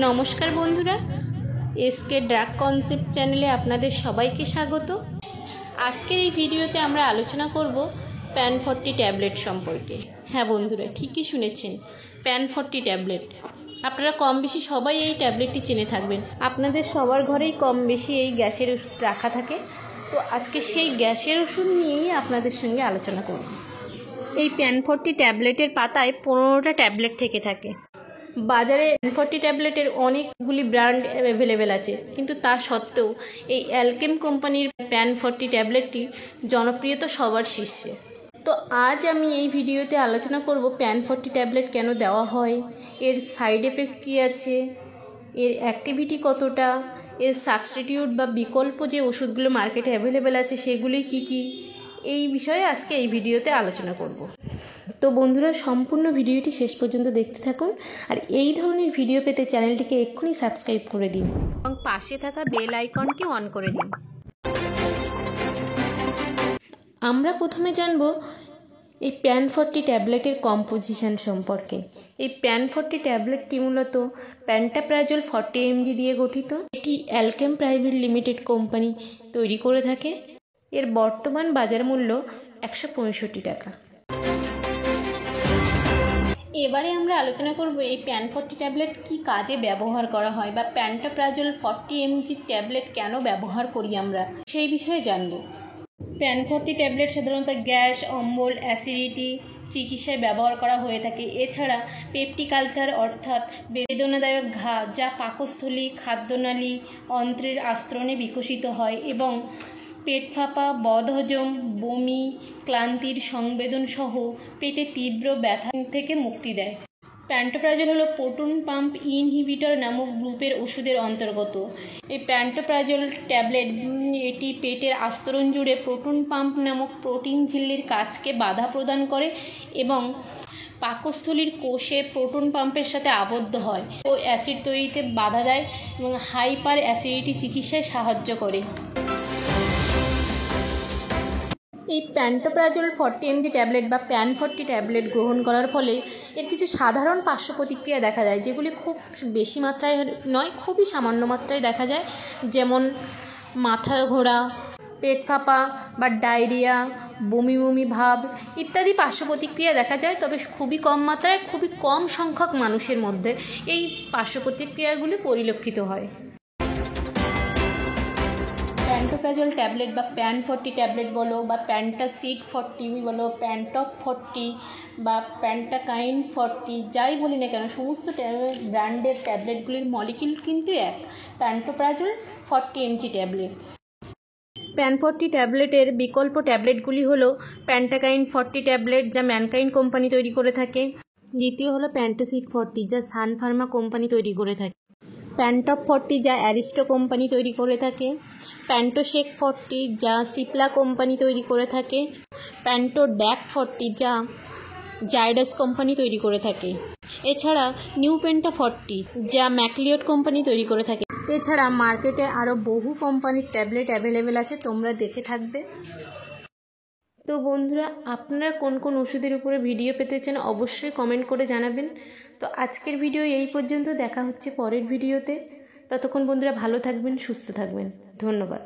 নমস্কার বন্ধুরা, SK drug concept চ্যানেলে আপনাদের সবাইকে স্বাগত। আজকের এই ভিডিওতে আমরা আলোচনা করব প্যান 40 ট্যাবলেট সম্পর্কে। হ্যাঁ বন্ধুরা, ঠিকই শুনেছেন, প্যান 40 ট্যাবলেট। আপনারা কম বেশি সবাই এই ট্যাবলেটটি চিনে থাকবেন। আপনাদের সবার ঘরেই কম বেশি এই গ্যাসের ওষুধ রাখা থাকে। তো আজকে সেই গ্যাসের ওষুধ নিয়েই আপনাদের সঙ্গে আলোচনা করব। এই প্যান 40 ট্যাবলেটের পাতায় 15টা ট্যাবলেট থেকে থাকে। বাজারে প্যান 40 ট্যাবলেটের অনেকগুলি ব্র্যান্ড অ্যাভেলেবেল আছে, কিন্তু তা সত্ত্বেও এই অ্যালকেম কোম্পানির প্যান 40 ট্যাবলেটটি জনপ্রিয়তা সবার শীর্ষে। তো আজ আমি এই ভিডিওতে আলোচনা করব প্যান 40 ট্যাবলেট কেন দেওয়া হয়, এর সাইড এফেক্ট কী আছে, এর অ্যাক্টিভিটি কতটা, এর সাবস্টিটিউট বা বিকল্প যে ওষুধগুলো মার্কেটে অ্যাভেলেবেল আছে সেগুলি কি কি, এই বিষয়ে আজকে এই ভিডিওতে আলোচনা করব। তো বন্ধুরা, সম্পূর্ণ ভিডিওটি শেষ পর্যন্ত দেখতে থাকুন। আর এই ধরনের ভিডিও পেতে চ্যানেলটিকে এক্ষুনি সাবস্ক্রাইব করে দিন এবং পাশে থাকা বেল আইকনটি অন করে দিন। আমরা প্রথমে জানব এই প্যান 40 ট্যাবলেটের কম্পোজিশন সম্পর্কে। এই প্যান 40 ট্যাবলেটটি মূলত প্যান্টাপ্রাজোল 40 mg দিয়ে গঠিত। এটি অ্যালকেম প্রাইভেট লিমিটেড কোম্পানি তৈরি করে থাকে। এর বর্তমান বাজার মূল্য 165 টাকা। এবারে আমরা আলোচনা করব এই প্যান 40 ট্যাবলেট কি কাজে ব্যবহার করা হয়, বা প্যান্টাপ্রাজোল 40 mg ট্যাবলেট কেন ব্যবহার করি আমরা, সেই বিষয়ে জানব। প্যান 40 ট্যাবলেট সাধারণত গ্যাস, অম্বল, অ্যাসিডিটি চিকিৎসায় ব্যবহার করা হয়ে থাকে। এছাড়া পেপটিক আলসার অর্থাৎ বেদনাদায়ক ঘা, যা পাকস্থলী, খাদ্যনালী, অন্ত্রের আস্তরণে বিকশিত হয় এবং পেট ফাঁপা, বদহজম, বমি, ক্লান্তির সংবেদন সহ পেটে তীব্র ব্যথা থেকে মুক্তি দেয়। প্যান্টোপ্রাজোল হলো প্রোটন পাম্প ইনহিবিটর নামক গ্রুপের ওষুধের অন্তর্গত। এই প্যান্টোপ্রাজোল ট্যাবলেট এটি পেটের আস্তরণ জুড়ে প্রোটন পাম্প নামক প্রোটিন ঝিল্লির কাজকে বাধা প্রদান করে এবং পাকস্থলীর কোষে প্রোটন পাম্পের সাথে আবদ্ধ হয় ও অ্যাসিড তৈরিতে বাধা দেয় এবং হাইপার অ্যাসিডিটি চিকিৎসায় সাহায্য করে। এই প্যান্টোপ্রাজোল 40 mg ট্যাবলেট বা প্যান 40 ট্যাবলেট গ্রহণ করার ফলে এর কিছু সাধারণ পার্শ্ব প্রতিক্রিয়া দেখা যায়, যেগুলি খুব বেশি মাত্রায় নয়, খুবই সামান্য মাত্রায় দেখা যায়। যেমন মাথা ঘোরা, পেট ফাঁপা বা ডায়রিয়া, বমি বমি ভাব ইত্যাদি পার্শ্ব প্রতিক্রিয়া দেখা যায়। তবে খুবই কম মাত্রায়, খুবই কম সংখ্যক মানুষের মধ্যে এই পার্শ্ব প্রতিক্রিয়াগুলি পরিলক্ষিত হয়। প্যান্টোপ্রাজোল ট্যাবলেট বা প্যান 40 ট্যাবলেট বলো, বা প্যান্টাসিড 40 বলো, প্যান্টপ 40 বা প্যান্টাকাইন 40, যাই বলি না কেন, সমস্ত ব্র্যান্ডের ট্যাবলেটগুলির মলিকিউল কিন্তু এক, প্যান্টোপ্রাজোল 40 mg ট্যাবলেট। প্যান 40 ট্যাবলেটের বিকল্প ট্যাবলেটগুলি হলো প্যান্টাকাইন 40 ট্যাবলেট, যা ম্যানকাইন কোম্পানি তৈরি করে থাকে। দ্বিতীয় হলো প্যান্টাসিড 40, যা সান ফার্মা কোম্পানি তৈরি করে থাকে। প্যান্টপ 40, যা অ্যারিস্টো কোম্পানি তৈরি করে থাকে। প্যান্টোশেক 40, যা সিপলা কোম্পানি তৈরি করে থাকে। প্যান্টোড্যাক 40, যা জাইডাস কোম্পানি তৈরি করে থাকে। এছাড়া নিউপেন্টা 40, যা ম্যাকলিওড কোম্পানি তৈরি করে থাকে। এছাড়া মার্কেটে আরও বহু কোম্পানির ট্যাবলেট অ্যাভেলেবেল আছে, তোমরা দেখে থাকবে। তো বন্ধুরা, আপনারা কোন কোন ওষুধের উপরে ভিডিও পেতে চান অবশ্যই কমেন্ট করে জানাবেন। তো আজকের ভিডিও এই পর্যন্ত, দেখা হচ্ছে পরের ভিডিওতে। ততক্ষণ বন্ধুরা ভালো থাকবেন, সুস্থ থাকবেন। ধন্যবাদ।